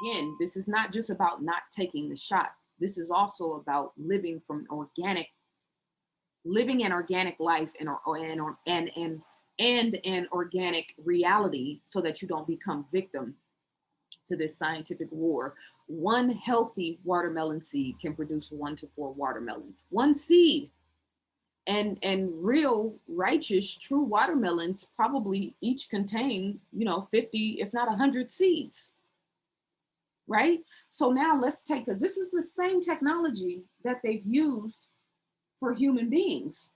again, this is not just about not taking the shot. This is also about living an organic life and an organic reality, so that you don't become victim to this scientific war. One healthy watermelon seed can produce 1 to 4 watermelons. One seed. And real righteous true watermelons probably each contain, 50 if not 100 seeds, right? So now let's take, because this is the same technology that they've used for human beings,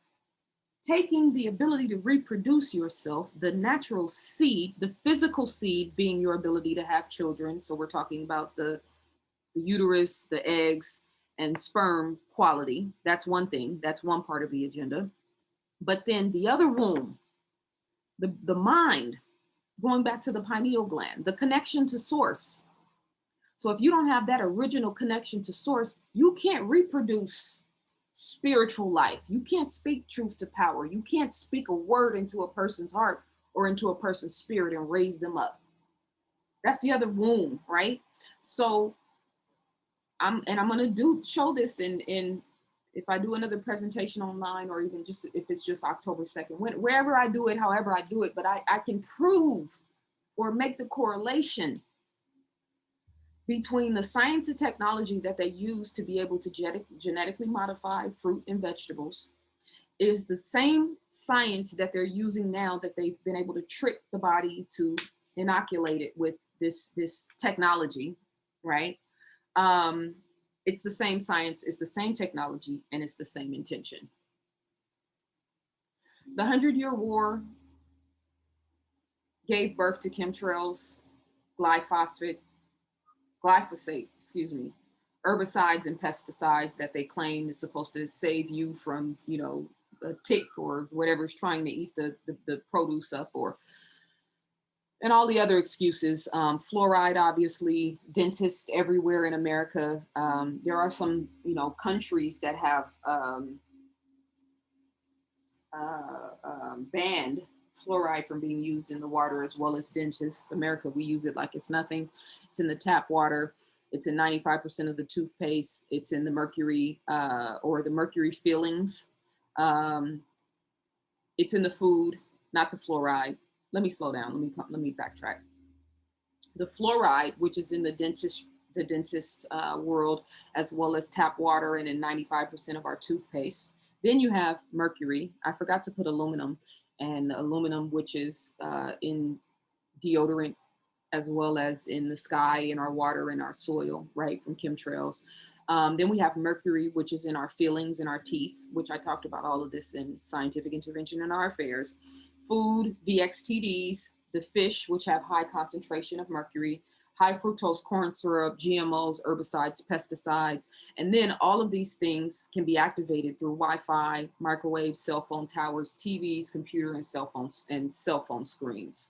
taking the ability to reproduce yourself, the natural seed, the physical seed being your ability to have children. So we're talking about the uterus, the eggs, and sperm quality. That's one thing. That's one part of the agenda. But then the other womb, the mind, going back to the pineal gland, the connection to source. So if you don't have that original connection to source, you can't reproduce spiritual life. You can't speak truth to power. You can't speak a word into a person's heart or into a person's spirit and raise them up. That's the other womb, right? So I'm going to show this in if I do another presentation online, or even just if it's just October 2nd, wherever I do it, however I do it, but I can prove or make the correlation between the science and technology that they use to be able to genetically modify fruit and vegetables is the same science that they're using now, that they've been able to trick the body to inoculate it with this technology, right? It's the same science, it's the same technology, and it's the same intention. The 100-Year War gave birth to chemtrails, glyphosate, herbicides and pesticides that they claim is supposed to save you from, a tick or whatever's trying to eat the produce up, and all the other excuses. Fluoride, obviously, dentists everywhere in America. There are some, countries that have banned fluoride from being used in the water, as well as dentists. America, we use it like it's nothing. It's in the tap water. It's in 95% of the toothpaste. It's in the mercury or the mercury fillings. It's in the food, not the fluoride. Let me slow down. Let me backtrack. The fluoride, which is in the dentist world, as well as tap water and in 95% of our toothpaste. Then you have mercury. I forgot to put aluminum, and aluminum, which is in deodorant, as well as in the sky, in our water, in our soil, right, from chemtrails. Then we have mercury, which is in our fillings, in our teeth, which I talked about all of this in Scientific Intervention in Our Affairs. Food, VXTDs, the fish, which have high concentration of mercury, high fructose corn syrup, GMOs, herbicides, pesticides. And then all of these things can be activated through Wi-Fi, microwaves, cell phone towers, TVs, computer, and cell phone screens.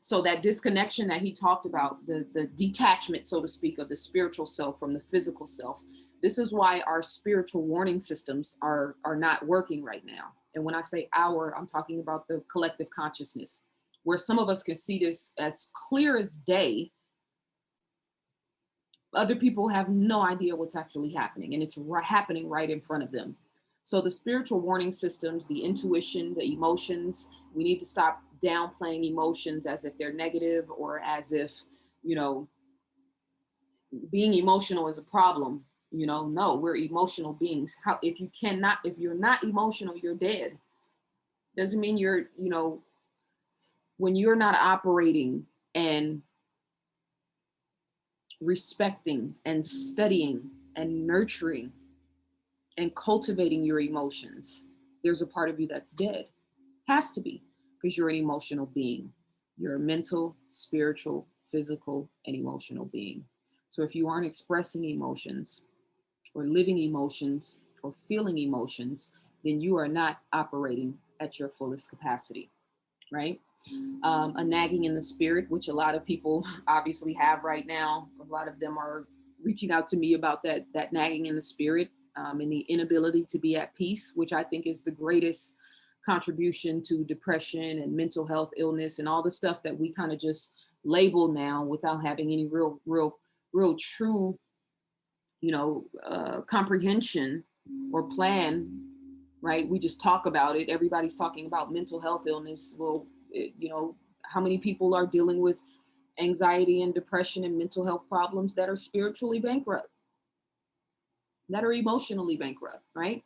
So that disconnection that he talked about, the detachment, so to speak, of the spiritual self from the physical self, this is why our spiritual warning systems are not working right now. And when I say our, I'm talking about the collective consciousness, where some of us can see this as clear as day. Other people have no idea what's actually happening, and it's happening right in front of them. So the spiritual warning systems, the intuition, the emotions, we need to stop downplaying emotions as if they're negative, or as if, being emotional is a problem. No, we're emotional beings. If you're not emotional, you're dead. Doesn't mean you're, when you're not operating and respecting and studying and nurturing and cultivating your emotions, there's a part of you that's dead. Has to be, because you're an emotional being. You're a mental, spiritual, physical, and emotional being. So if you aren't expressing emotions or living emotions or feeling emotions, then you are not operating at your fullest capacity, right? A nagging in the spirit, which a lot of people obviously have right now. A lot of them are reaching out to me about that nagging in the spirit, and the inability to be at peace, which I think is the greatest contribution to depression and mental health illness and all the stuff that we kind of just label now without having any real true, comprehension or plan, right? We just talk about it. Everybody's talking about mental health illness. Well, how many people are dealing with anxiety and depression and mental health problems that are spiritually bankrupt, that are emotionally bankrupt, right?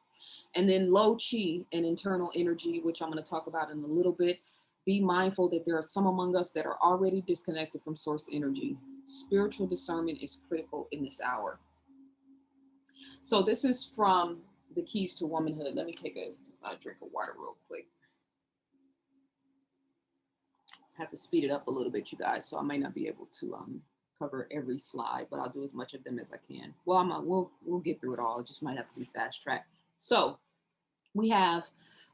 And then low chi and internal energy, which I'm going to talk about in a little bit. Be mindful that there are some among us that are already disconnected from source energy. Spiritual discernment is critical in this hour. So this is from the Keys to Womanhood. Let me take a drink of water real quick. I have to speed it up a little bit, you guys, so I might not be able to cover every slide, but I'll do as much of them as I can. Well, we'll get through it all. It just might have to be fast track. So we have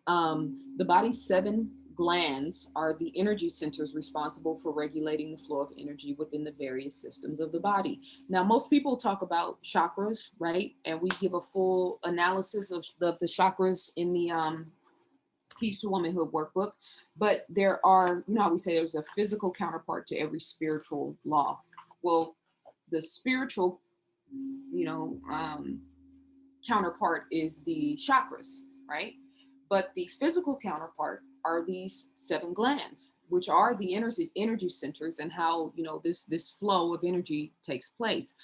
the body's 7 glands are the energy centers responsible for regulating the flow of energy within the various systems of the body. Now, most people talk about chakras, right? And we give a full analysis of the chakras in the Keys to Womanhood workbook. But there are, how we say there's a physical counterpart to every spiritual law. Well, the spiritual, counterpart is the chakras, right? But the physical counterpart are these 7 glands, which are the energy centers, and how this flow of energy takes place.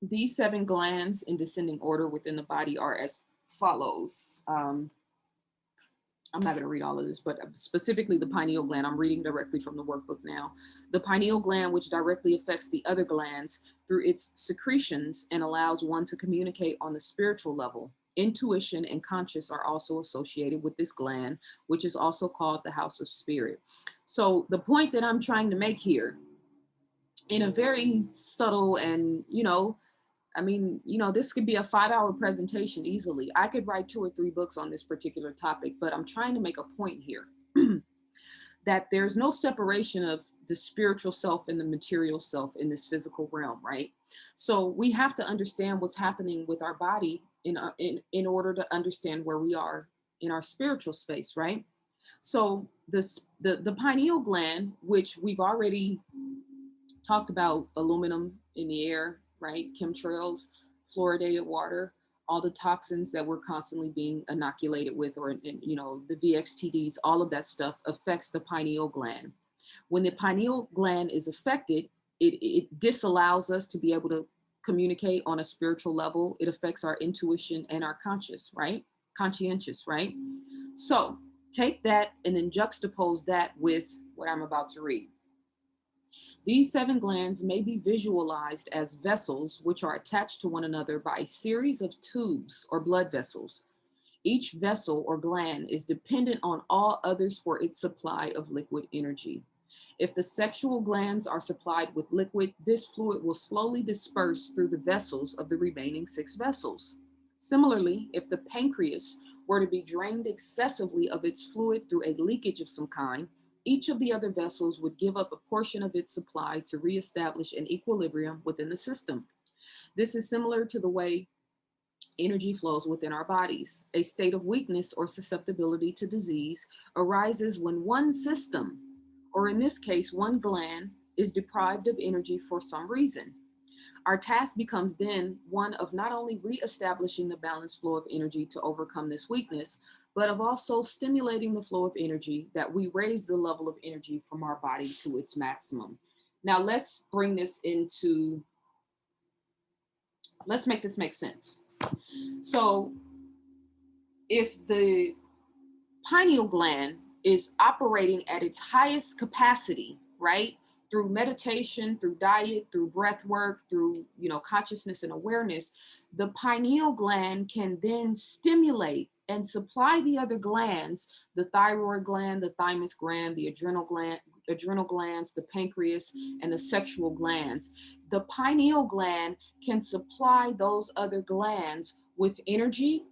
These 7 glands in descending order within the body are as follows. I'm not going to read all of this, but specifically the pineal gland. I'm reading directly from the workbook now. The pineal gland, which directly affects the other glands through its secretions and allows one to communicate on the spiritual level. Intuition and conscious are also associated with this gland, which is also called the house of spirit. So the point that I'm trying to make here, in a very subtle and, this could be a 5-hour presentation easily. I could write 2 or 3 books on this particular topic, but I'm trying to make a point here that there's no separation of the spiritual self and the material self in this physical realm, right? So we have to understand what's happening with our body in order to understand where we are in our spiritual space, right? So the pineal gland, which we've already talked about, aluminum in the air, right? Chemtrails, fluoridated water, all the toxins that we're constantly being inoculated with, or, the VXTDs, all of that stuff affects the pineal gland. When the pineal gland is affected, it disallows us to be able to communicate on a spiritual level. It affects our intuition and our conscientious, right? So take that and then juxtapose that with what I'm about to read. These 7 glands may be visualized as vessels which are attached to one another by a series of tubes or blood vessels. Each vessel or gland is dependent on all others for its supply of liquid energy. If the sexual glands are supplied with liquid, this fluid will slowly disperse through the vessels of the remaining 6 vessels. Similarly, if the pancreas were to be drained excessively of its fluid through a leakage of some kind, each of the other vessels would give up a portion of its supply to reestablish an equilibrium within the system. This is similar to the way energy flows within our bodies. A state of weakness or susceptibility to disease arises when one system, or in this case, one gland, is deprived of energy for some reason. Our task becomes then one of not only reestablishing the balanced flow of energy to overcome this weakness, but of also stimulating the flow of energy that we raise the level of energy from our body to its maximum. Now let's bring this into, let's make this make sense. So if the pineal gland is operating at its highest capacity, right? Through meditation, through diet, through breath work, through, consciousness and awareness, the pineal gland can then stimulate and supply the other glands, the thyroid gland, the thymus gland, the adrenal glands, the pancreas, and the sexual glands. The pineal gland can supply those other glands with energy,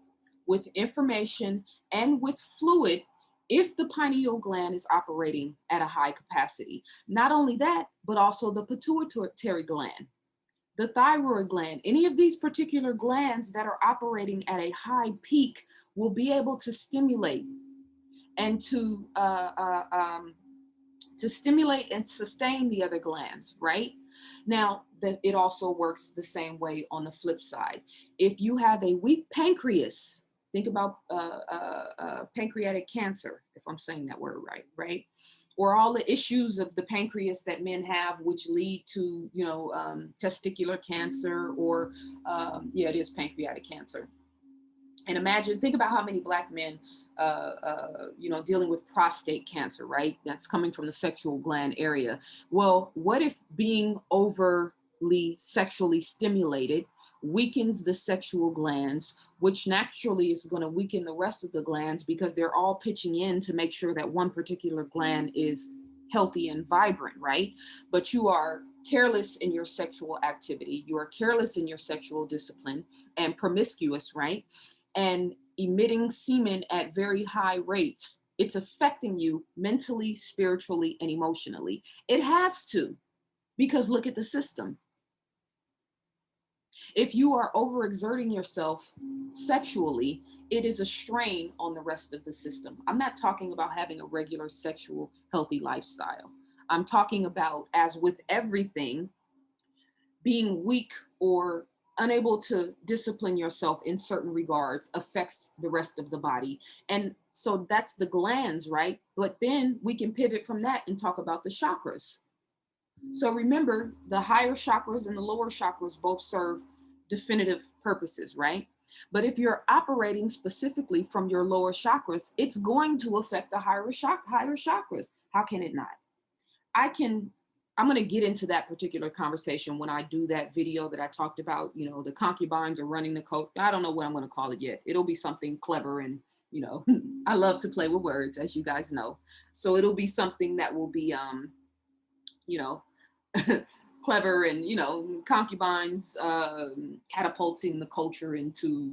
with information, and with fluid if the pineal gland is operating at a high capacity. Not only that, but also the pituitary gland, the thyroid gland, any of these particular glands that are operating at a high peak will be able to stimulate and to to stimulate and sustain the other glands, right? Now, it also works the same way on the flip side. If you have a weak pancreas, think about pancreatic cancer, if I'm saying that word right, right? Or all the issues of the pancreas that men have, which lead to, testicular cancer, or yeah, it is pancreatic cancer. And imagine, think about how many Black men, dealing with prostate cancer, right? That's coming from the sexual gland area. Well, what if being overly sexually stimulated weakens the sexual glands, which naturally is going to weaken the rest of the glands, because they're all pitching in to make sure that one particular gland is healthy and vibrant, right? But you are careless in your sexual activity, you are careless in your sexual discipline, and promiscuous, right? And emitting semen at very high rates. It's affecting you mentally, spiritually, and emotionally. It has to, because look at the system. If you are overexerting yourself sexually, it is a strain on the rest of the system. I'm not talking about having a regular sexual healthy lifestyle. I'm talking about, as with everything, being weak or unable to discipline yourself in certain regards affects the rest of the body. And so that's the glands, right? But then we can pivot from that and talk about the chakras. So remember, the higher chakras and the lower chakras both serve definitive purposes, right? But if you're operating specifically from your lower chakras, it's going to affect the higher chakras. How can it not? I'm going to get into that particular conversation when I do that video that I talked about, the concubines are running the coat. I don't know what I'm going to call it yet. It'll be something clever, and, I love to play with words, as you guys know. So it'll be something that will be, clever, and, concubines catapulting the culture into,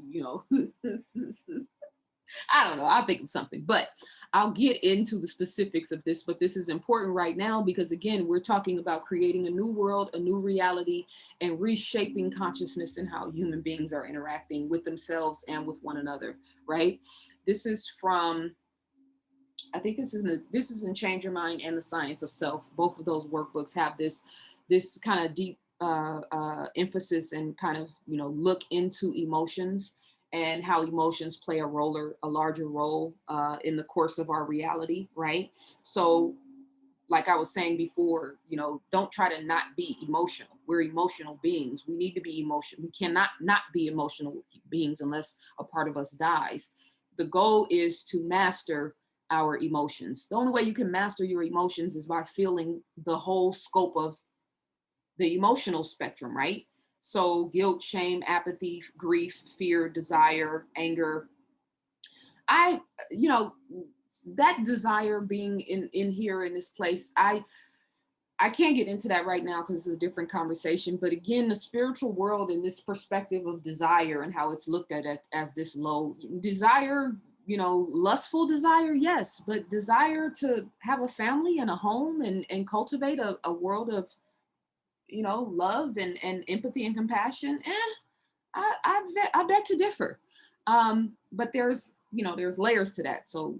I don't know, I'll think of something, but I'll get into the specifics of this. But this is important right now because, again, we're talking about creating a new world, a new reality, and reshaping consciousness and how human beings are interacting with themselves and with one another, right? This is from, I think this is in Change Your Mind and the Science of Self. Both of those workbooks have this kind of deep emphasis and kind of, look into emotions and how emotions play a larger role in the course of our reality, right? So, like I was saying before, don't try to not be emotional. We're emotional beings. We need to be emotional. We cannot not be emotional beings unless a part of us dies. The goal is to master our emotions. The only way you can master your emotions is by feeling the whole scope of the emotional spectrum, right? So guilt, shame, apathy, grief, fear, desire, anger. That desire being in here in this place, I can't get into that right now because it's a different conversation. But again, the spiritual world and this perspective of desire and how it's looked at as this low desire, lustful desire, yes, but desire to have a family and a home and cultivate a world of, love and empathy and compassion, I beg to differ. But there's layers to that. So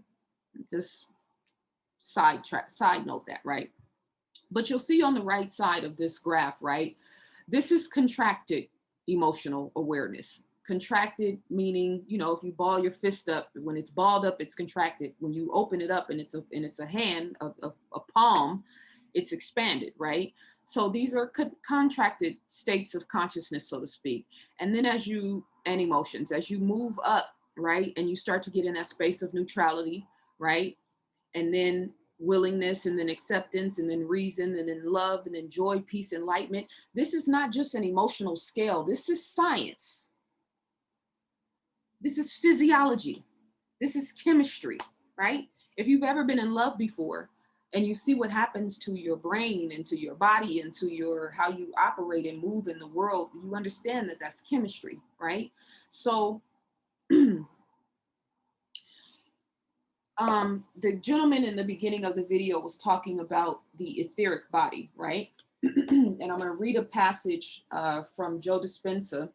just side note that, right? But you'll see on the right side of this graph, right? This is contracted emotional awareness. Contracted meaning, if you ball your fist up, when it's balled up, it's contracted. When you open it up and it's a hand, a palm, it's expanded, right? So these are contracted states of consciousness, so to speak. And then and emotions, as you move up, right? And you start to get in that space of neutrality, right? And then willingness, and then acceptance, and then reason, and then love, and then joy, peace, enlightenment. This is not just an emotional scale. This is science. This is physiology. This is chemistry, right? If you've ever been in love before, and you see what happens to your brain and to your body and to how you operate and move in the world, you understand that that's chemistry, right? So the gentleman in the beginning of the video was talking about the etheric body, right? And I'm going to read a passage from Joe Dispenza.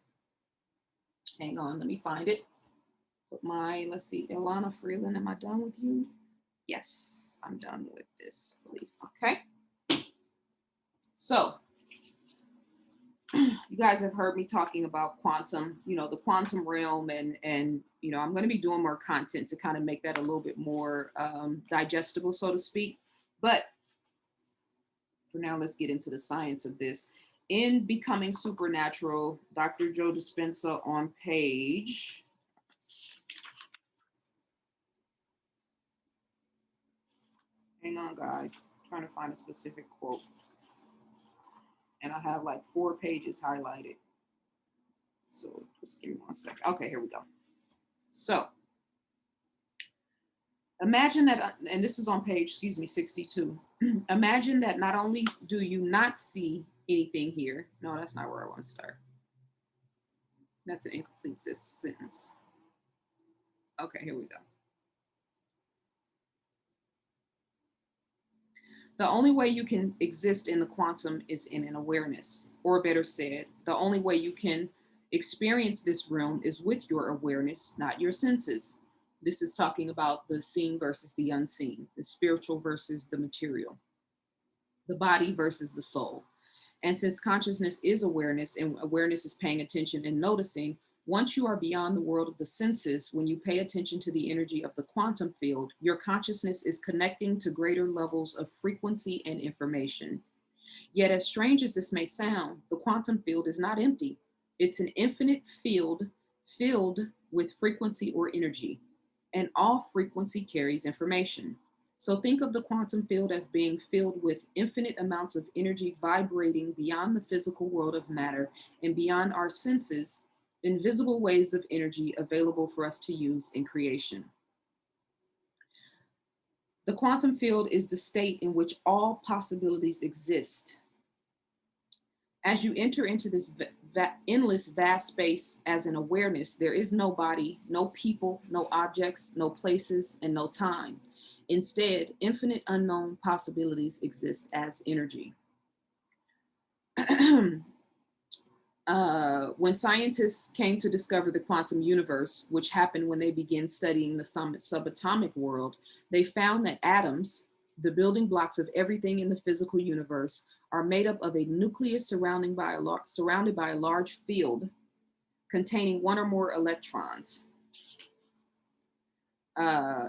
Hang on, let me find it. Let's see, Ilana Freeland, am I done with you? Yes, I'm done with this, I believe. Okay. So you guys have heard me talking about quantum, the quantum realm, and I'm going to be doing more content to kind of make that a little bit more digestible, so to speak. But for now, let's get into the science of this. In Becoming Supernatural, Dr. Joe Dispenza on page, hang on guys, I'm trying to find a specific quote. And I have like 4 pages highlighted. So just give me 1 second. Okay, here we go. So imagine that, and this is on page, 62. Imagine that not only do you not see anything here. No, that's not where I want to start. That's an incomplete sentence. Okay, here we go. The only way you can exist in the quantum is in an awareness, or better said, the only way you can experience this realm is with your awareness, not your senses. This is talking about the seen versus the unseen, the spiritual versus the material, the body versus the soul. And since consciousness is awareness and awareness is paying attention and noticing, once you are beyond the world of the senses, when you pay attention to the energy of the quantum field, your consciousness is connecting to greater levels of frequency and information. Yet, as strange as this may sound, the quantum field is not empty. It's an infinite field filled with frequency or energy, and all frequency carries information. So think of the quantum field as being filled with infinite amounts of energy vibrating beyond the physical world of matter and beyond our senses, invisible waves of energy available for us to use in creation. The quantum field is the state in which all possibilities exist. As you enter into this endless vast space as an awareness, there is no body, no people, no objects, no places, and no time. Instead, infinite unknown possibilities exist as energy. When scientists came to discover the quantum universe, which happened when they began studying the subatomic world, they found that atoms, the building blocks of everything in the physical universe, are made up of a nucleus surrounded by a large field containing one or more electrons.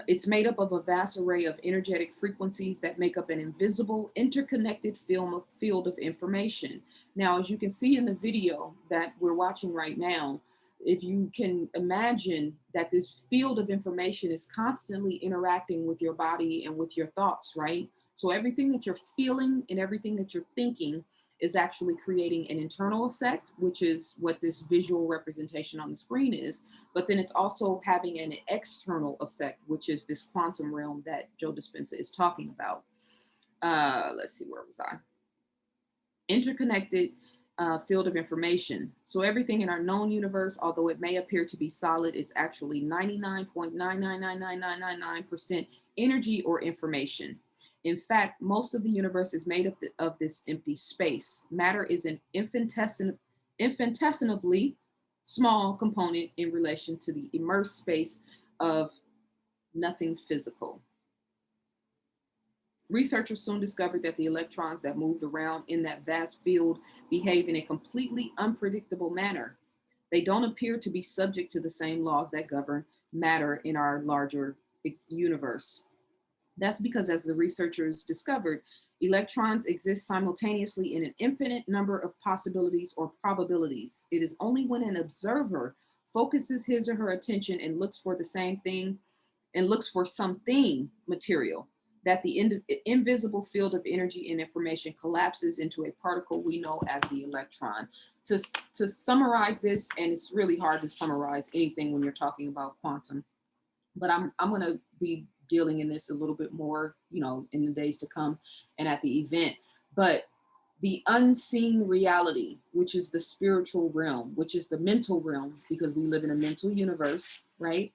It's made up of a vast array of energetic frequencies that make up an invisible, interconnected field of information. Now, as you can see in the video that we're watching right now, if you can imagine that this field of information is constantly interacting with your body and with your thoughts, right? So everything that you're feeling and everything that you're thinking is actually creating an internal effect, which is what this visual representation on the screen is. But then it's also having an external effect, which is this quantum realm that Joe Dispenza is talking about. Let's see, where was I? Interconnected field of information. So everything in our known universe, although it may appear to be solid, is actually 99.9999999% energy or information. In fact, most of the universe is made of this empty space. Matter is an infinitesimally small component in relation to the immersed space of nothing physical. Researchers soon discovered that the electrons that moved around in that vast field behave in a completely unpredictable manner. They don't appear to be subject to the same laws that govern matter in our larger universe. That's because, as the researchers discovered, electrons exist simultaneously in an infinite number of possibilities or probabilities. It is only when an observer focuses his or her attention and looks for the same thing and looks for something material that the invisible field of energy and information collapses into a particle we know as the electron. To summarize this, and it's really hard to summarize anything when you're talking about quantum, but I'm going to be dealing in this a little bit more, in the days to come and at the event. But the unseen reality, which is the spiritual realm, which is the mental realm, because we live in a mental universe, right,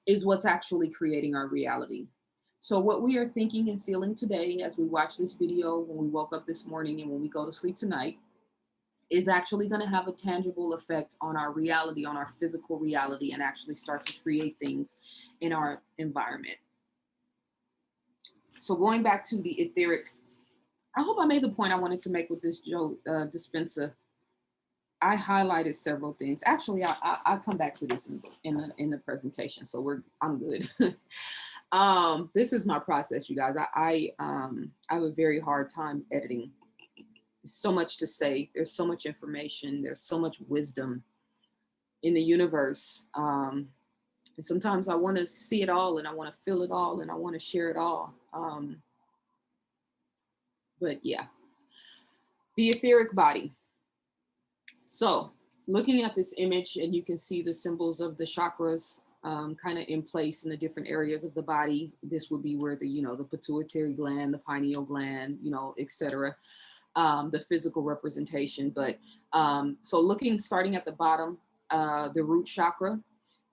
is what's actually creating our reality. So what we are thinking and feeling today as we watch this video, when we woke up this morning and when we go to sleep tonight, is actually going to have a tangible effect on our reality, on our physical reality, and actually start to create things in our environment. So going back to the etheric, I hope I made the point I wanted to make with this dispenser. I highlighted several things. Actually, I'll come back to this in the presentation. So I'm good. This is my process, you guys. I have a very hard time editing. There's so much to say. There's so much information. There's so much wisdom in the universe. And sometimes I want to see it all, and I want to feel it all, and I want to share it all. But yeah, the etheric body. So looking at this image, and you can see the symbols of the chakras kind of in place in the different areas of the body. This would be where the pituitary gland, the pineal gland, etc. The physical representation. But so starting at the bottom, the root chakra,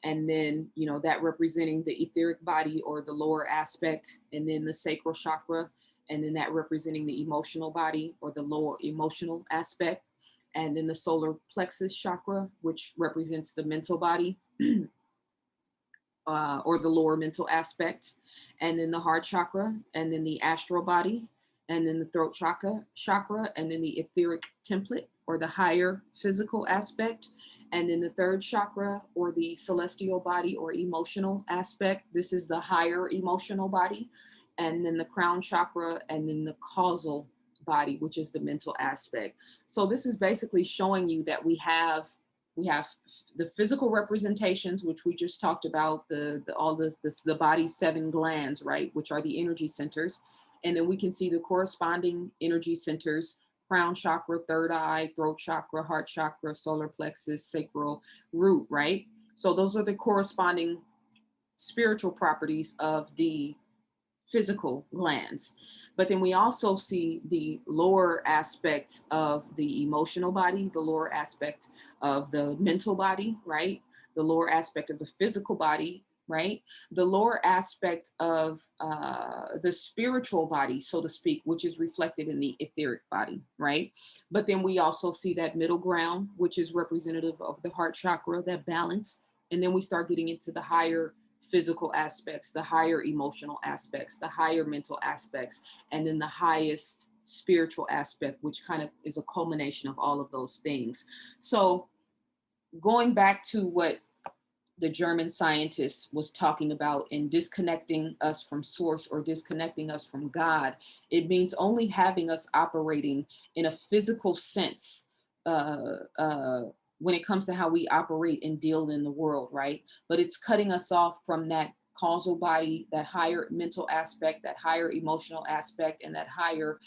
and then, that representing the etheric body or the lower aspect, and then the sacral chakra, and then that representing the emotional body or the lower emotional aspect, and then the solar plexus chakra, which represents the mental body or the lower mental aspect, and then the heart chakra, and then the astral body, and then the throat chakra, and then the etheric template or the higher physical aspect, and then the third chakra or the celestial body or emotional aspect. This is the higher emotional body, and then the crown chakra, and then the causal body, which is the mental aspect. So this is basically showing you that we have the physical representations, which we just talked about, the body's 7 glands, right, which are the energy centers. And then we can see the corresponding energy centers: crown chakra, third eye, throat chakra, heart chakra, solar plexus, sacral, root, right? So those are the corresponding spiritual properties of the physical glands. But then we also see the lower aspect of the emotional body, the lower aspect of the mental body, right? The lower aspect of the physical body, right? The lower aspect of the spiritual body, so to speak, which is reflected in the etheric body, right? But then we also see that middle ground, which is representative of the heart chakra, that balance. And then we start getting into the higher physical aspects, the higher emotional aspects, the higher mental aspects, and then the highest spiritual aspect, which kind of is a culmination of all of those things. So going back to what the German scientist was talking about in disconnecting us from source or disconnecting us from God, it means only having us operating in a physical sense when it comes to how we operate and deal in the world, right? But it's cutting us off from that causal body, that higher mental aspect, that higher emotional aspect, and that higher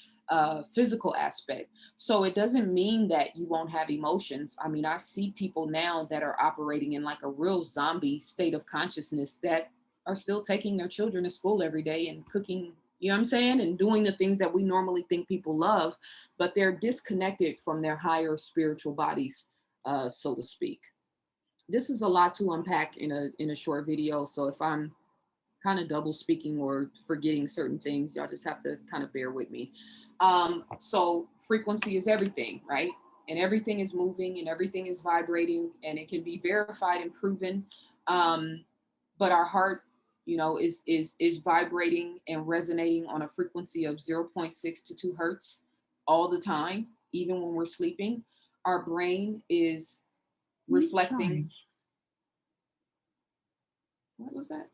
physical aspect. So it doesn't mean that you won't have emotions. I mean, I see people now that are operating in like a real zombie state of consciousness that are still taking their children to school every day and cooking, you know what I'm saying? And doing the things that we normally think people love, but they're disconnected from their higher spiritual bodies, so to speak. This is a lot to unpack in a short video. So if I'm kind of double speaking or forgetting certain things, y'all just have to kind of bear with me. So frequency is everything, right? And everything is moving and everything is vibrating, and it can be verified and proven. But our heart, is vibrating and resonating on a frequency of 0.6 to 2 hertz all the time, even when we're sleeping. Our brain is reflecting. What was that?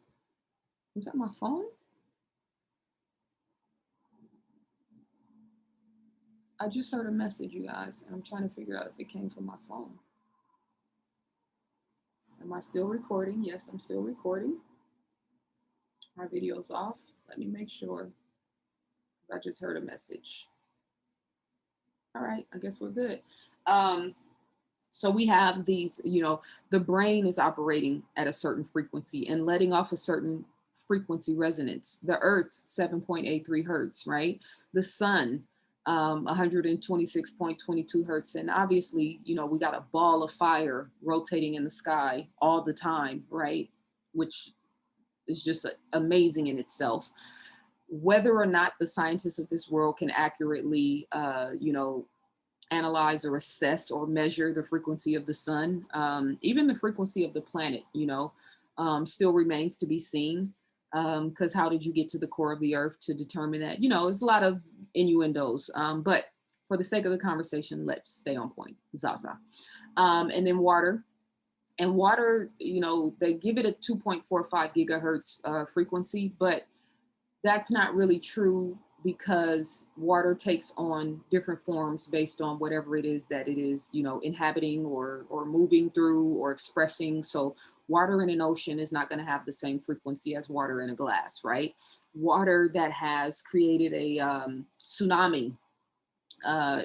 Was that my phone? I just heard a message, you guys, and I'm trying to figure out if it came from my phone. Am I still recording? Yes, I'm still recording. My video's off. Let me make sure. I just heard a message. All right, I guess we're good. So we have these, the brain is operating at a certain frequency and letting off a certain frequency resonance. The earth, 7.83 hertz, right? The sun, 126.22 hertz. And obviously, we got a ball of fire rotating in the sky all the time, right? Which is just amazing in itself. Whether or not the scientists of this world can accurately, analyze or assess or measure the frequency of the sun, even the frequency of the planet, still remains to be seen. Because how did you get to the core of the earth to determine that? You know, it's a lot of innuendos. But for the sake of the conversation, let's stay on point. ZaZa. And then water. And water, you know, they give it a 2.45 gigahertz frequency, but that's not really true because water takes on different forms based on whatever it is that it is, you know, inhabiting or moving through or expressing. So water in an ocean is not going to have the same frequency as water in a glass, right? Water that has created a tsunami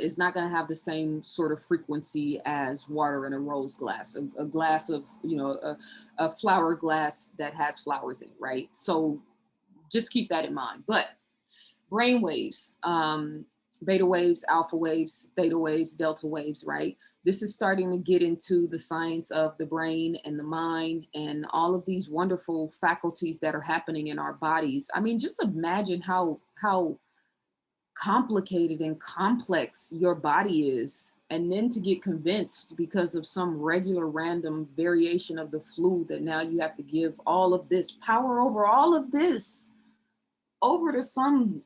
is not going to have the same sort of frequency as water in a rose glass, a glass of, you know, a flower glass that has flowers in it, right? So just keep that in mind. But brain waves, beta waves, alpha waves, theta waves, delta waves, right? This is starting to get into the science of the brain and the mind and all of these wonderful faculties that are happening in our bodies. I mean, just imagine how complicated and complex your body is, and then to get convinced because of some regular random variation of the flu that now you have to give all of this power over all of this over to some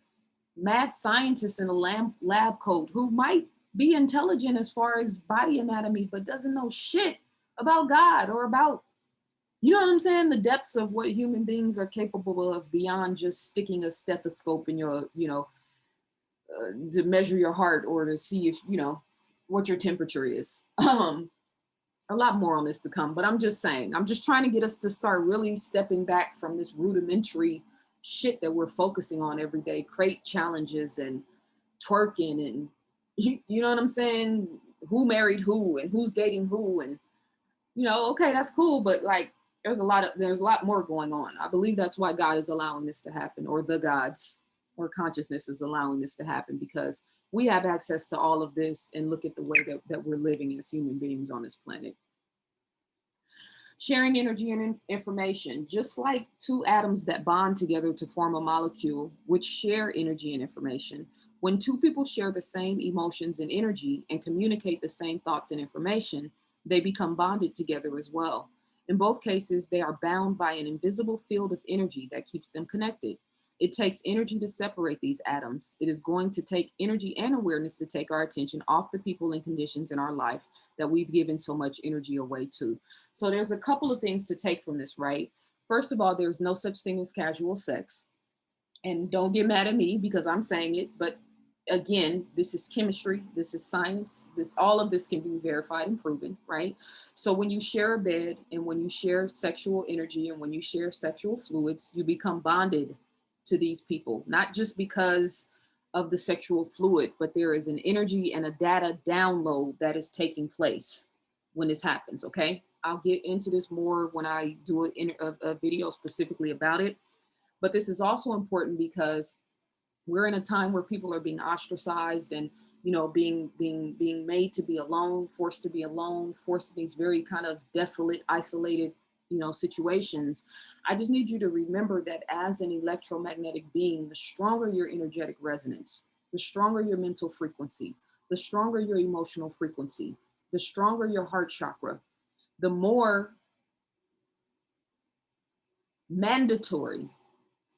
mad scientist in a lab coat who might be intelligent as far as body anatomy, but doesn't know shit about God or about, you know what I'm saying? The depths of what human beings are capable of beyond just sticking a stethoscope in your, you know, to measure your heart or to see if, you know, what your temperature is. A lot more on this to come, but I'm just saying, I'm just trying to get us to start really stepping back from this rudimentary shit that we're focusing on every day, crate challenges and twerking and you know what I'm saying? Who married who and who's dating who, and you know, okay, that's cool, but like there's a lot more going on. I believe that's why God is allowing this to happen, or the gods or consciousness is allowing this to happen, because we have access to all of this and look at the way that we're living as human beings on this planet. Sharing energy and information, just like two atoms that bond together to form a molecule, which share energy and information. When two people share the same emotions and energy and communicate the same thoughts and information, they become bonded together as well. In both cases, they are bound by an invisible field of energy that keeps them connected. It takes energy to separate these atoms. It is going to take energy and awareness to take our attention off the people and conditions in our life that we've given so much energy away to. So there's a couple of things to take from this, right? First of all, there's no such thing as casual sex. And don't get mad at me because I'm saying it, but again, this is chemistry, this is science, all of this can be verified and proven, right? So when you share a bed and when you share sexual energy and when you share sexual fluids, you become bonded to these people, not just because of the sexual fluid, but there is an energy and a data download that is taking place when this happens, okay? I'll get into this more when I do a video specifically about it. But this is also important because we're in a time where people are being ostracized and, you know, being made to be alone, forced to be alone, forced to these very kind of desolate, isolated, you know, situations. I just need you to remember that as an electromagnetic being, the stronger your energetic resonance, the stronger your mental frequency, the stronger your emotional frequency, the stronger your heart chakra, the more mandatory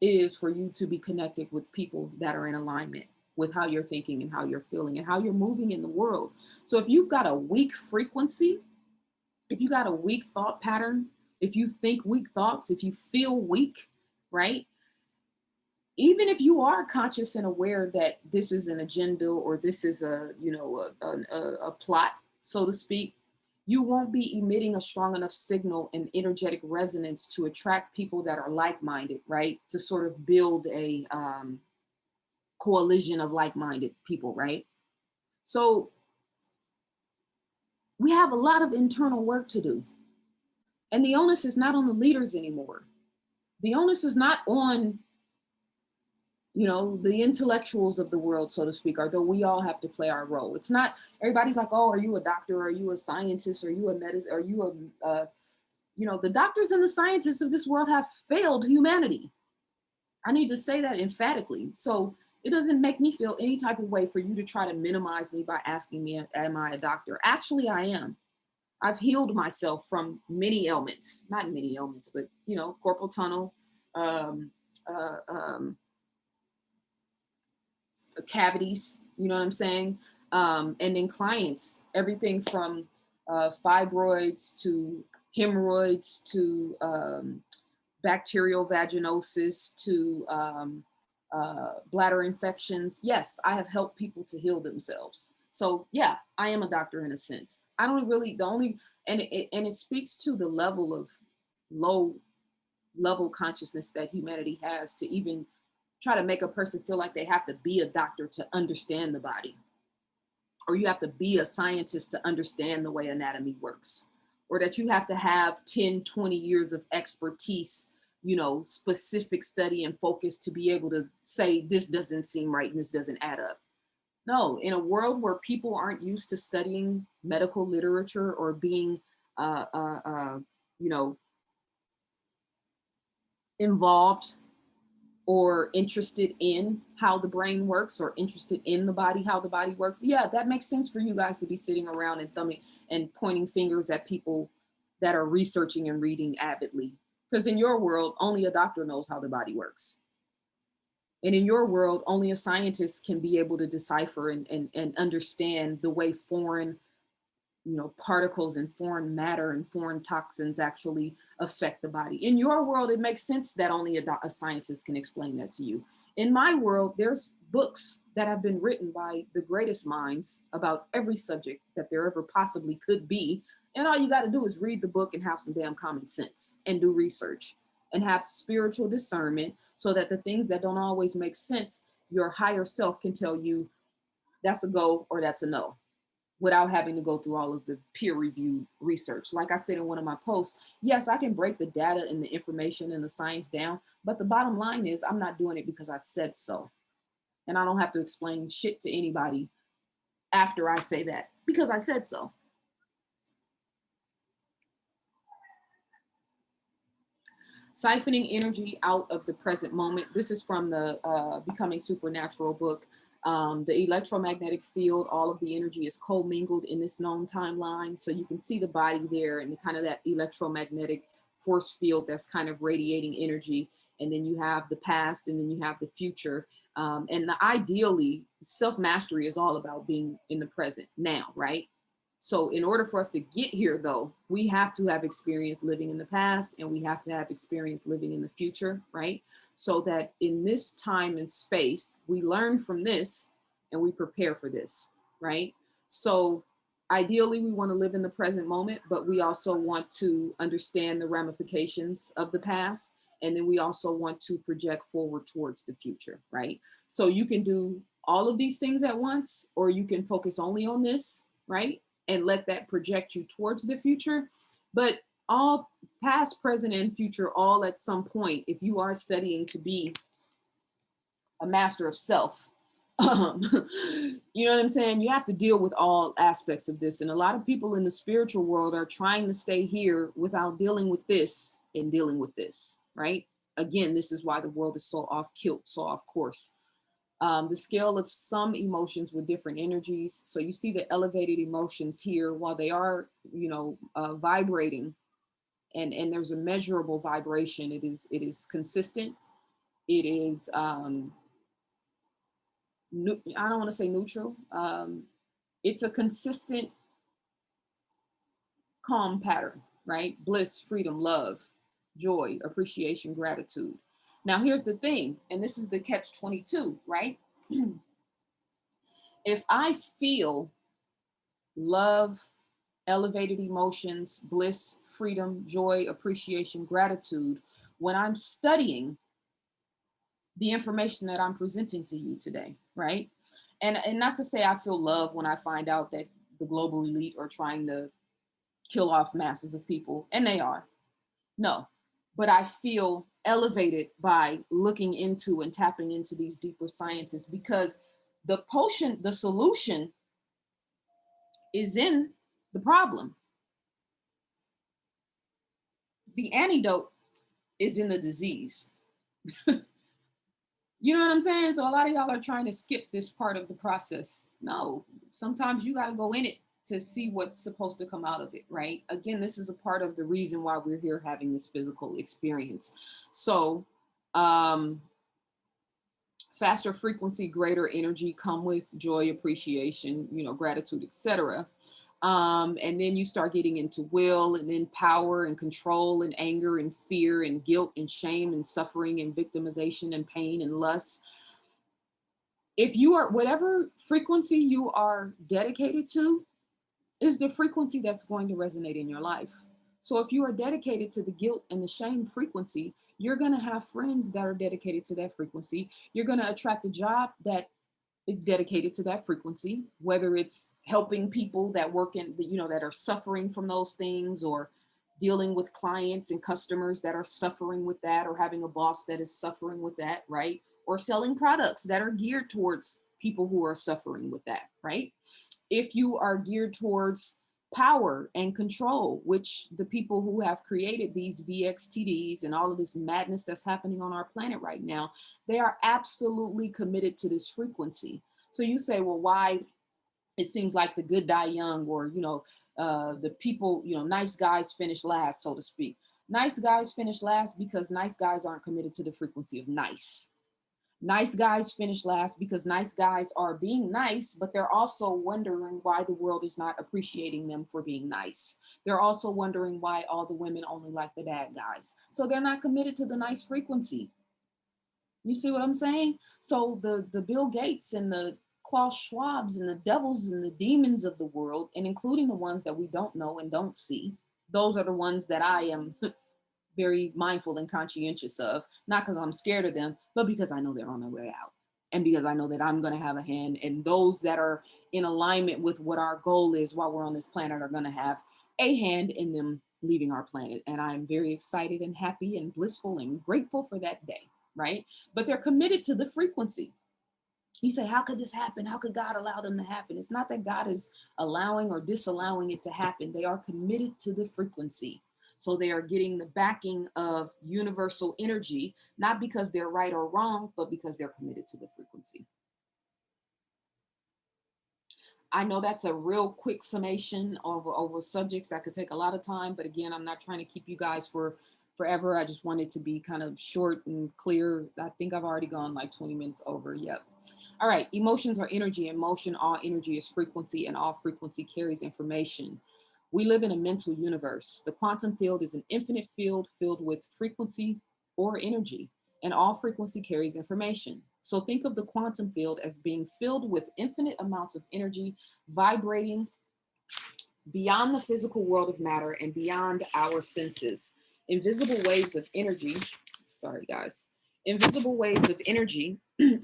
it is for you to be connected with people that are in alignment with how you're thinking and how you're feeling and how you're moving in the world. So if you've got a weak frequency, if you got a weak thought pattern, if you think weak thoughts, if you feel weak, right? Even if you are conscious and aware that this is an agenda or this is a, you know, a plot, so to speak, you won't be emitting a strong enough signal and energetic resonance to attract people that are like-minded, right? To sort of build a coalition of like-minded people, right? So we have a lot of internal work to do. And the onus is not on the leaders anymore. The onus is not on, you know, the intellectuals of the world, so to speak, although we all have to play our role. It's not, everybody's like, oh, are you a doctor? Are you a scientist? Are you a medicine? Are you a, you know, the doctors and the scientists of this world have failed humanity. I need to say that emphatically. So it doesn't make me feel any type of way for you to try to minimize me by asking me, am I a doctor? Actually, I am. I've healed myself from many ailments, not many ailments, but, you know, corporal tunnel, um, uh, um, cavities, you know what I'm saying? And then clients, everything from fibroids to hemorrhoids to bacterial vaginosis to bladder infections. Yes, I have helped people to heal themselves. So yeah, I am a doctor in a sense. I don't really, the only, and it speaks to the level of low level consciousness that humanity has to even try to make a person feel like they have to be a doctor to understand the body, or you have to be a scientist to understand the way anatomy works, or that you have to have 10, 20 years of expertise, you know, specific study and focus to be able to say this doesn't seem right and this doesn't add up. No, in a world where people aren't used to studying medical literature or being, uh, uh, uh, you know, involved or interested in how the brain works or interested in the body, how the body works, yeah, that makes sense for you guys to be sitting around and thumbing and pointing fingers at people that are researching and reading avidly. Because in your world, only a doctor knows how the body works. And in your world, only a scientist can be able to decipher and understand the way foreign, you know, particles and foreign matter and foreign toxins actually affect the body. In your world, it makes sense that only a scientist can explain that to you. In my world, there's books that have been written by the greatest minds about every subject that there ever possibly could be. And all you got to do is read the book and have some damn common sense and do research and have spiritual discernment so that the things that don't always make sense, your higher self can tell you that's a go or that's a no, without having to go through all of the peer review research. Like I said in one of my posts, yes, I can break the data and the information and the science down, but the bottom line is I'm not doing it because I said so. And I don't have to explain shit to anybody after I say that because I said so. Siphoning energy out of the present moment. This is from the Becoming Supernatural book. The electromagnetic field, all of the energy is commingled in this known timeline. So you can see the body there and kind of that electromagnetic force field that's kind of radiating energy. And then you have the past and then you have the future. Ideally, self-mastery is all about being in the present now, right? So in order for us to get here, though, we have to have experience living in the past and we have to have experience living in the future, right? So that in this time and space, we learn from this and we prepare for this, right? So ideally, we want to live in the present moment, but we also want to understand the ramifications of the past. And then we also want to project forward towards the future, right? So you can do all of these things at once, or you can focus only on this, right? And let that project you towards the future. But all past, present, and future, all at some point, if you are studying to be a master of self, you know what I'm saying? You have to deal with all aspects of this. And a lot of people in the spiritual world are trying to stay here without dealing with this and dealing with this, right? Again, this is why the world is so off kilt, so off course. The scale of some emotions with different energies. So you see the elevated emotions here, while they are, you know, vibrating, and there's a measurable vibration. It is consistent. It is I don't want to say neutral. It's a consistent, calm pattern, right? Bliss, freedom, love, joy, appreciation, gratitude. Now here's the thing, and this is the catch 22, right? If I feel love, elevated emotions, bliss, freedom, joy, appreciation, gratitude, when I'm studying the information that I'm presenting to you today, right? And not to say I feel love when I find out that the global elite are trying to kill off masses of people, and they are. No, but I feel elevated by looking into and tapping into these deeper sciences, because the potion, the solution is in the problem. The antidote is in the disease. You know what I'm saying? So a lot of y'all are trying to skip this part of the process. No, sometimes you got to go in it to see what's supposed to come out of it, right? Again, this is a part of the reason why we're here having this physical experience. So Faster frequency, greater energy come with joy, appreciation, gratitude, etc. And then you start getting into will, and then power and control and anger and fear and guilt and shame and suffering and victimization and pain and lust. If you are, whatever frequency you are dedicated to is the frequency that's going to resonate in your life. So if you are dedicated to the guilt and the shame frequency, you're going to have friends that are dedicated to that frequency. You're going to attract a job that is dedicated to that frequency, whether it's helping people that work in, that are suffering from those things, or dealing with clients and customers that are suffering with that, or having a boss that is suffering with that, right? Or selling products that are geared towards people who are suffering with that, right? If you are geared towards power and control, which the people who have created these VXTDs and all of this madness that's happening on our planet right now, they are absolutely committed to this frequency. So you say, well, why? It seems like the good die young, or, the people, nice guys finish last, so to speak. Nice guys finish last because nice guys aren't committed to the frequency of nice. Nice guys finish last because nice guys are being nice, but they're also wondering why the world is not appreciating them for being nice. They're also wondering why all the women only like the bad guys. So they're not committed to the nice frequency. You see what I'm saying? So the Bill Gates and the Klaus Schwabs and the devils and the demons of the world, and including the ones that we don't know and don't see, those are the ones that I am very mindful and conscientious of, not because I'm scared of them, but because I know they're on their way out. And because I know that I'm going to have a hand, and those that are in alignment with what our goal is while we're on this planet are going to have a hand in them leaving our planet. And I'm very excited and happy and blissful and grateful for that day, right? But they're committed to the frequency. You say, how could this happen? How could God allow them to happen? It's not that God is allowing or disallowing it to happen. They are committed to the frequency. So they are getting the backing of universal energy, not because they're right or wrong, but because they're committed to the frequency. I know that's a real quick summation over subjects that could take a lot of time, but again, I'm not trying to keep you guys for forever. I just wanted to be kind of short and clear. I think I've already gone like 20 minutes over. Yep. All right. Emotions are energy. In motion, all energy is frequency, and all frequency carries information. We live in a mental universe. The quantum field is an infinite field filled with frequency or energy, and all frequency carries information. So think of the quantum field as being filled with infinite amounts of energy vibrating beyond the physical world of matter and beyond our senses. Invisible waves of energy, sorry guys, invisible waves of energy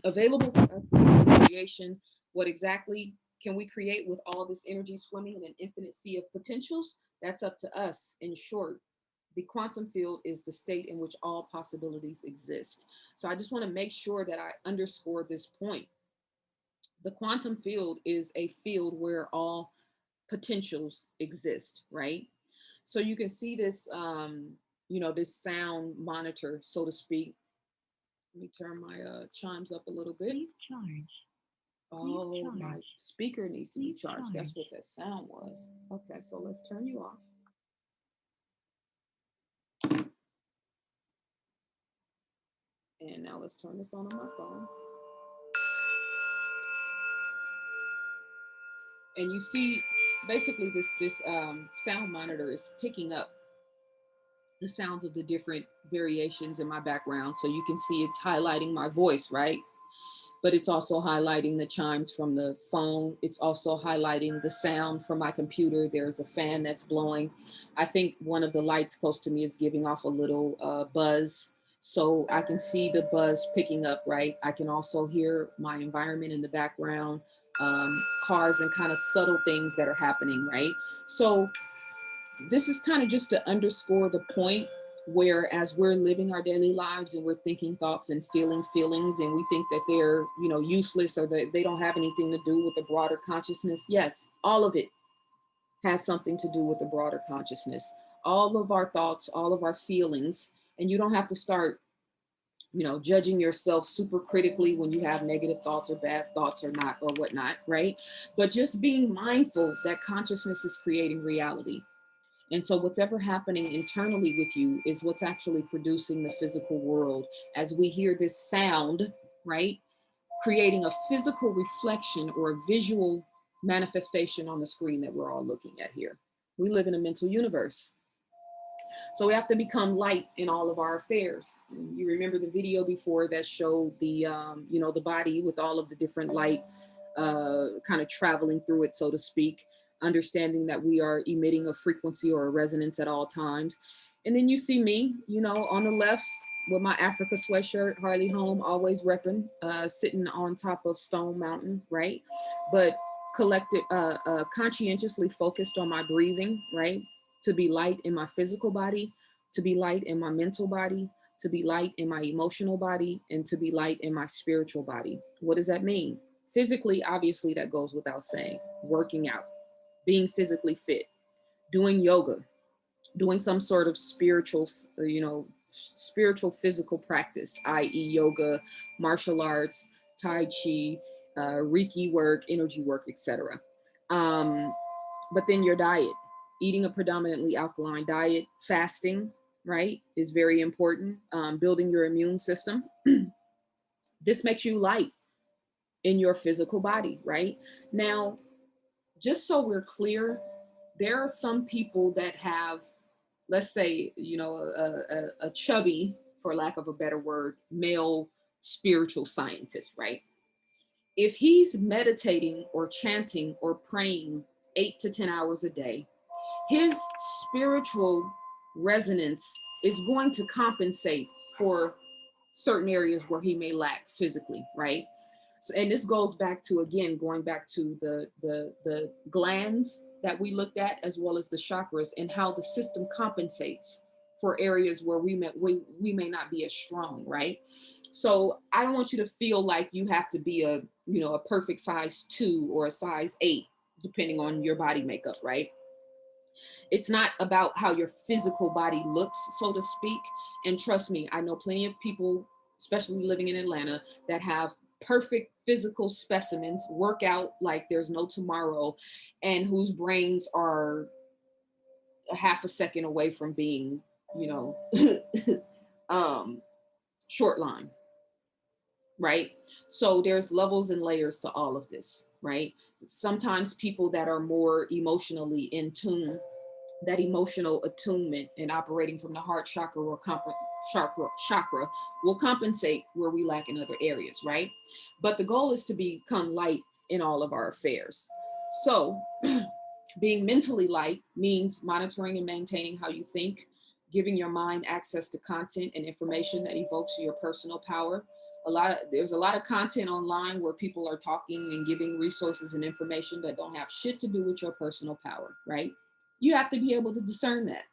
available to us for creation. What exactly can we create with all this energy swimming in an infinite sea of potentials? That's up to us. In short, the quantum field is the state in which all possibilities exist. So I just want to make sure that I underscore this point. The quantum field is a field where all potentials exist, right? So you can see this, this sound monitor, so to speak. Let me turn my chimes up a little bit. Oh, my speaker needs to be charged. That's what that sound was. Okay, so let's turn you off. And now let's turn this on my phone. And you see, basically, this sound monitor is picking up the sounds of the different variations in my background. So you can see it's highlighting my voice, right? But it's also highlighting the chimes from the phone. It's also highlighting the sound from my computer. There's a fan that's blowing. I think one of the lights close to me is giving off a little buzz. So I can see the buzz picking up, right? I can also hear my environment in the background, cars and kind of subtle things that are happening, right? So this is kind of just to underscore the point where, as we're living our daily lives and we're thinking thoughts and feeling feelings, and we think that they're, useless, or that they don't have anything to do with the broader consciousness. Yes, all of it has something to do with the broader consciousness. All of our thoughts, all of our feelings, and you don't have to start, judging yourself super critically when you have negative thoughts or bad thoughts or not, or whatnot, right? But just being mindful that consciousness is creating reality. And so whatever happening internally with you is what's actually producing the physical world. As we hear this sound, right? Creating a physical reflection or a visual manifestation on the screen that we're all looking at here. We live in a mental universe. So we have to become light in all of our affairs. And you remember the video before that showed the, the body with all of the different light kind of traveling through it, so to speak, understanding that we are emitting a frequency or a resonance at all times. And then you see me, on the left with my Africa sweatshirt, Harley Home, always repping, sitting on top of Stone Mountain, right? But conscientiously focused on my breathing, right? To be light in my physical body, to be light in my mental body, to be light in my emotional body, and to be light in my spiritual body. What does that mean? Physically, obviously, that goes without saying. Working out, being physically fit, doing yoga, doing some sort of spiritual physical practice, i.e. yoga, martial arts, Tai Chi, Reiki work, energy work, etc. But then your diet, eating a predominantly alkaline diet, fasting, right, is very important. Building your immune system. This makes you light in your physical body, right? Now, just so we're clear, there are some people that have, let's say, a chubby, for lack of a better word, male spiritual scientist, right? If he's meditating or chanting or praying 8 to 10 hours a day, his spiritual resonance is going to compensate for certain areas where he may lack physically, right? So, and this goes back to, again, going back to the glands that we looked at, as well as the chakras, and how the system compensates for areas where we may not be as strong, right? So I don't want you to feel like you have to be a perfect size 2 or a size 8, depending on your body makeup, right? It's not about how your physical body looks, so to speak. And trust me, I know plenty of people, especially living in Atlanta, that have perfect physical specimens, work out like there's no tomorrow, and whose brains are a half a second away from being, short line, right? So there's levels and layers to all of this, right? Sometimes people that are more emotionally in tune, that emotional attunement and operating from the heart chakra or chakra will compensate where we lack in other areas, right? But the goal is to become light in all of our affairs. So being mentally light means monitoring and maintaining how you think, giving your mind access to content and information that evokes your personal power. There's a lot of content online where people are talking and giving resources and information that don't have shit to do with your personal power, right? You have to be able to discern that.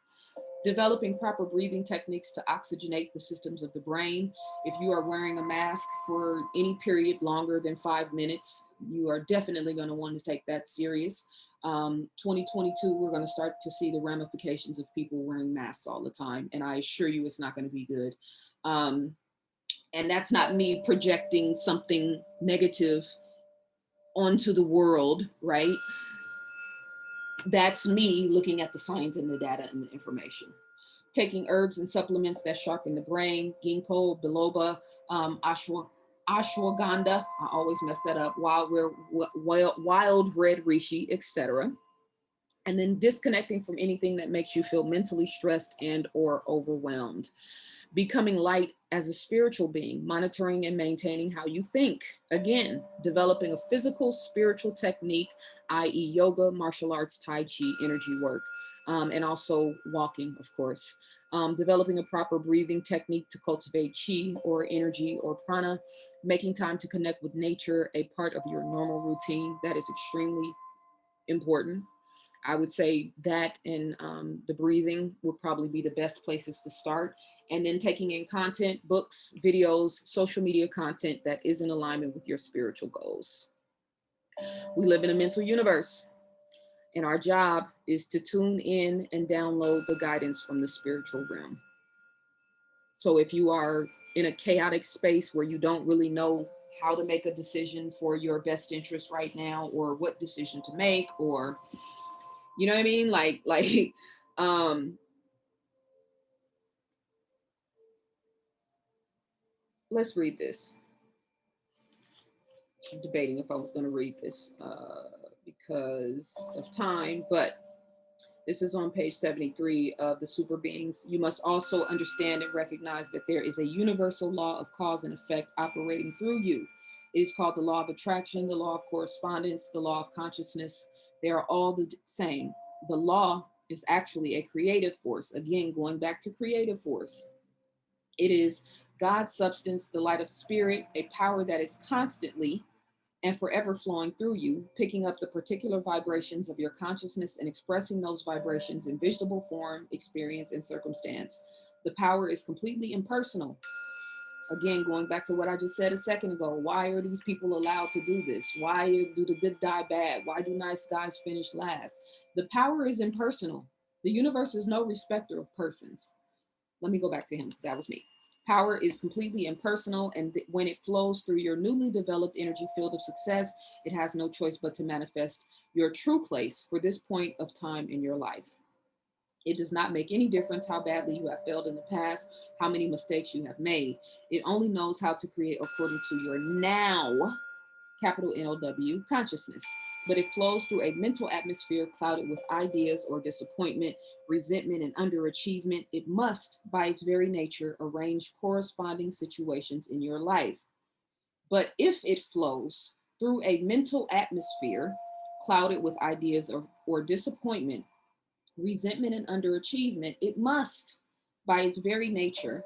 Developing proper breathing techniques to oxygenate the systems of the brain. If you are wearing a mask for any period longer than 5 minutes, you are definitely going to want to take that serious. 2022, we're going to start to see the ramifications of people wearing masks all the time. And I assure you it's not going to be good. And that's not me projecting something negative onto the world, right? That's me looking at the science and the data and the information. Taking herbs and supplements that sharpen the brain, ginkgo biloba, ashwagandha, I always mess that up, wild red reishi, etc. And then disconnecting from anything that makes you feel mentally stressed and or overwhelmed. Becoming light as a spiritual being, monitoring and maintaining how you think. Again, developing a physical, spiritual technique, i.e. yoga, martial arts, Tai Chi, energy work, and also walking, of course. Developing a proper breathing technique to cultivate chi or energy or prana, making time to connect with nature, a part of your normal routine. That is extremely important. I would say that and the breathing would probably be the best places to start. And then taking in content, books, videos, social media content that is in alignment with your spiritual goals. We live in a mental universe, and our job is to tune in and download the guidance from the spiritual realm. So if you are in a chaotic space where you don't really know how to make a decision for your best interest right now, or what decision to make, or you know what I mean? Let's read this. I'm debating if I was going to read this because of time, but this is on page 73 of the Super Beings. You must also understand and recognize that there is a universal law of cause and effect operating through you. It is called the law of attraction, the law of correspondence, the law of consciousness. They are all the same. The law is actually a creative force. Again, going back to creative force. It is God's substance, the light of spirit, a power that is constantly and forever flowing through you, picking up the particular vibrations of your consciousness and expressing those vibrations in visible form, experience, and circumstance. The power is completely impersonal. Again, going back to what I just said a second ago, why are these people allowed to do this? Why do the good die bad? Why do nice guys finish last? The power is impersonal. The universe is no respecter of persons. Let me go back to him because that was me. Power is completely impersonal, and when it flows through your newly developed energy field of success, it has no choice but to manifest your true place for this point of time in your life. It does not make any difference how badly you have failed in the past, how many mistakes you have made. It only knows how to create according to your now, capital N-O-W, consciousness. But it flows through a mental atmosphere clouded with ideas or disappointment, resentment, and underachievement. It must, by its very nature, arrange corresponding situations in your life. But if it flows through a mental atmosphere clouded with ideas or disappointment, resentment, and underachievement, it must, by its very nature,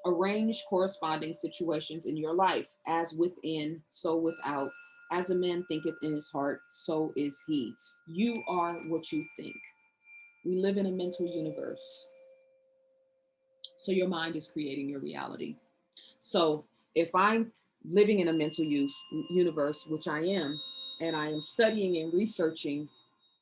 arrange corresponding situations in your life, as within, so without. As a man thinketh in his heart, so is he. You are what you think. We live in a mental universe. So your mind is creating your reality. So if I'm living in a mental universe, which I am, and I am studying and researching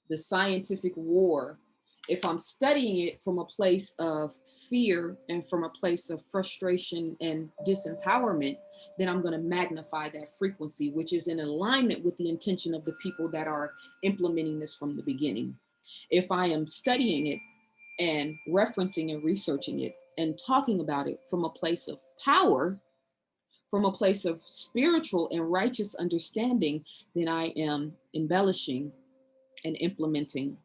the scientific war, if I'm studying it from a place of fear and from a place of frustration and disempowerment, then I'm going to magnify that frequency, which is in alignment with the intention of the people that are implementing this from the beginning. If I am studying it and referencing and researching it and talking about it from a place of power, from a place of spiritual and righteous understanding, then I am embellishing and implementing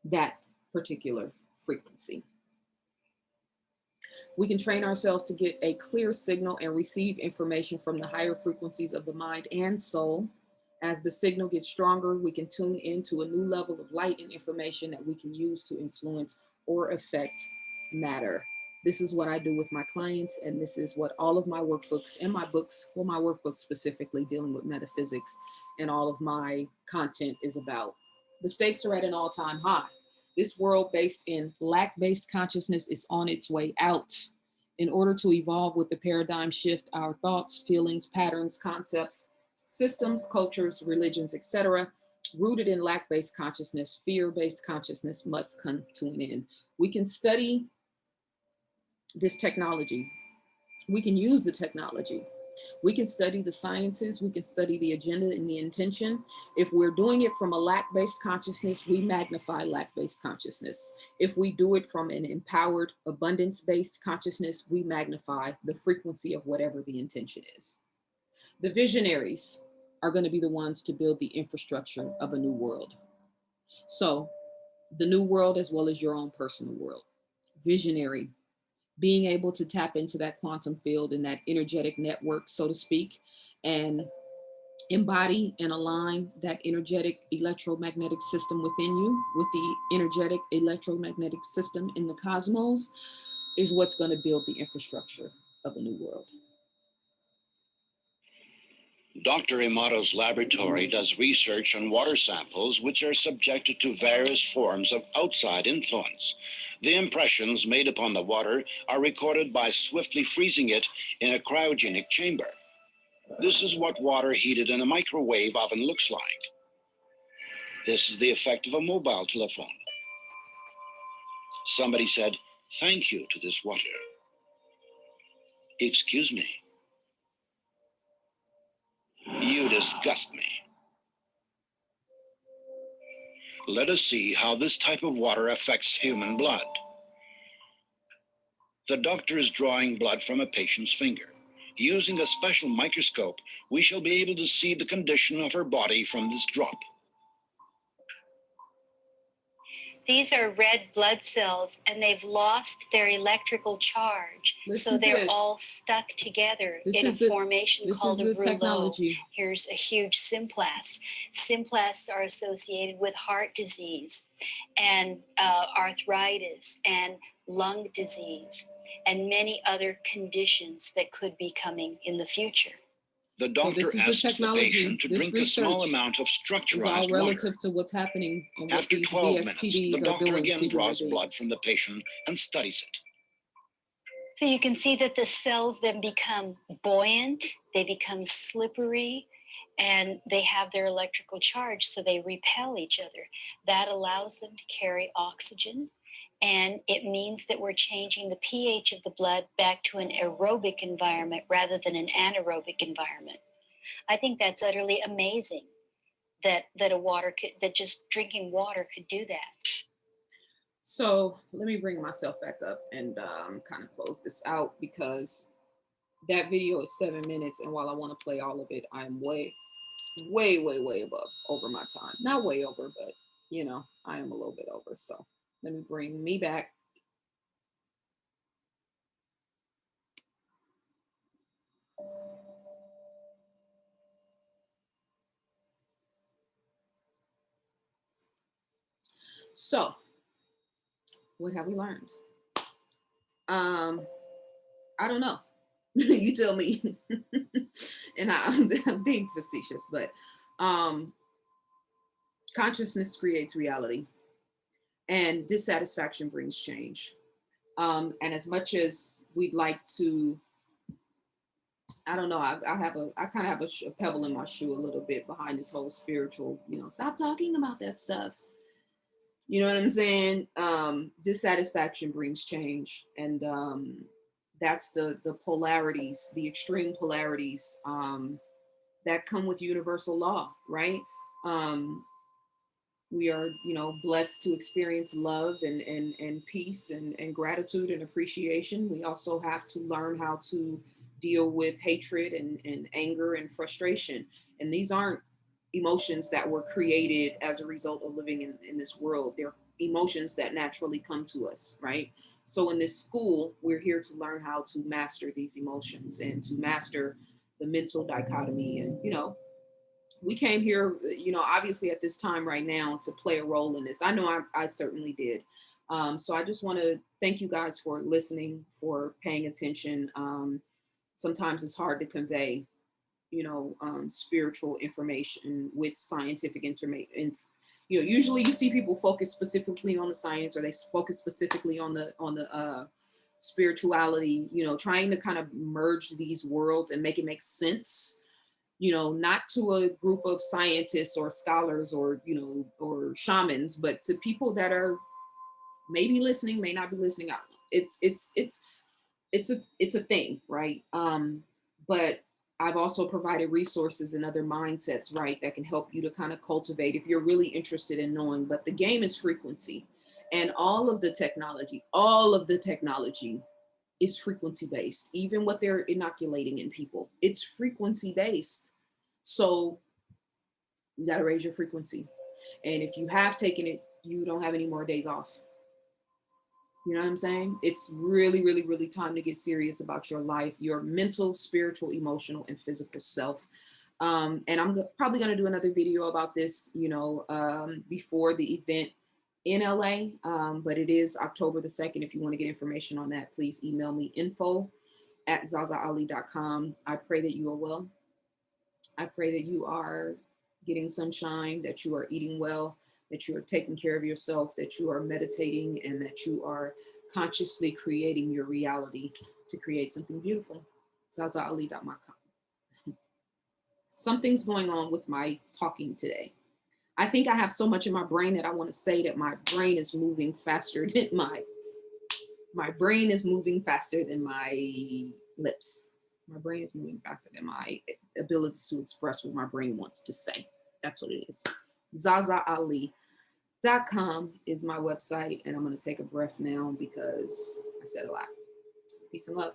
that particular frequency. We can train ourselves to get a clear signal and receive information from the higher frequencies of the mind and soul. As the signal gets stronger, we can tune into a new level of light and information that we can use to influence or affect matter. This is what I do with my clients, and this is what all of my workbooks and my books, well, my workbooks specifically dealing with metaphysics, and all of my content is about. The stakes are at an all-time high. This world based in lack-based consciousness is on its way out. In order to evolve with the paradigm shift, our thoughts, feelings, patterns, concepts, systems, cultures, religions, etc., rooted in lack-based consciousness, fear-based consciousness must come to an end. We can study this technology. We can use the technology. We can study the sciences. We can study the agenda and the intention. If we're doing it from a lack-based consciousness, we magnify lack-based consciousness. If we do it from an empowered, abundance-based consciousness, we magnify the frequency of whatever the intention is. The visionaries are going to be the ones to build the infrastructure of a new world. So the new world as well as your own personal world. Visionary, being able to tap into that quantum field and that energetic network, so to speak, and embody and align that energetic electromagnetic system within you with the energetic electromagnetic system in the cosmos is what's going to build the infrastructure of a new world. Dr. Amato's laboratory does research on water samples which are subjected to various forms of outside influence. The impressions made upon the water are recorded by swiftly freezing it in a cryogenic chamber. This is what water heated in a microwave oven looks like. This is the effect of a mobile telephone. Somebody said, "Thank you to this water." Excuse me. You disgust me. Let us see how this type of water affects human blood. The doctor is drawing blood from a patient's finger. Using a special microscope, we shall be able to see the condition of her body from this drop. These are red blood cells, and they've lost their electrical charge. So they're all stuck together in a formation called a rouleau. Here's a huge symplast. Symplasts are associated with heart disease and arthritis and lung disease and many other conditions that could be coming in the future. The doctor asks the patient to drink a small amount of structurized relative water. to what's happening. After 12 minutes, the doctor again draws blood from the patient and studies it. So you can see that the cells then become buoyant, they become slippery, and they have their electrical charge, so they repel each other. That allows them to carry oxygen, and it means that we're changing the pH of the blood back to an aerobic environment rather than an anaerobic environment. I think that's utterly amazing that just drinking water could do that. So let me bring myself back up and kind of close this out, because that video is 7 minutes, and while I want to play all of it, I'm way above over my time. Not way over, but you know, I am a little bit over. So let me bring me back. So, what have we learned? I don't know. You tell me. And I'm being facetious, but consciousness creates reality, and dissatisfaction brings change. And as much as we'd like to, I don't know, I kind of have a pebble in my shoe a little bit behind this whole spiritual, stop talking about that stuff. You know what I'm saying? Dissatisfaction brings change. And that's the polarities, the extreme polarities that come with universal law, right? We are, blessed to experience love and peace and gratitude and appreciation. We also have to learn how to deal with hatred and anger and frustration. And these aren't emotions that were created as a result of living in this world. They're emotions that naturally come to us, right? So in this school, we're here to learn how to master these emotions and to master the mental dichotomy. And, we came here, obviously at this time right now to play a role in this. I know I certainly did. So I just want to thank you guys for listening, for paying attention. Sometimes it's hard to convey, spiritual information with scientific information. Usually you see people focus specifically on the science, or they focus specifically on the spirituality, trying to kind of merge these worlds and make it make sense, not to a group of scientists or scholars or, or shamans, but to people that are maybe listening, may not be listening. I don't know. It's a thing, right? But I've also provided resources and other mindsets, right, that can help you to kind of cultivate if you're really interested in knowing. But the game is frequency, and all of the technology is frequency based. Even what they're inoculating in people, it's frequency based. So you got to raise your frequency. And if you have taken it, you don't have any more days off. You know what I'm saying? It's really, really, really time to get serious about your life, your mental, spiritual, emotional, and physical self. And I'm probably going to do another video about this, before the event in LA. But it is October the 2nd. If you want to get information on that, please email me info@ZaZaAli.com. I pray that you are well. I pray that you are getting sunshine, that you are eating well, that you are taking care of yourself, that you are meditating, and that you are consciously creating your reality to create something beautiful. ZaZaAli.com. Something's going on with my talking today. I think I have so much in my brain that I want to say that my brain is moving faster than my brain is moving faster than my lips. My brain is moving faster than my ability to express what my brain wants to say. That's what it is. ZaZaAli. ZaZaAli.com is my website, and I'm going to take a breath now because I said a lot. Peace and love.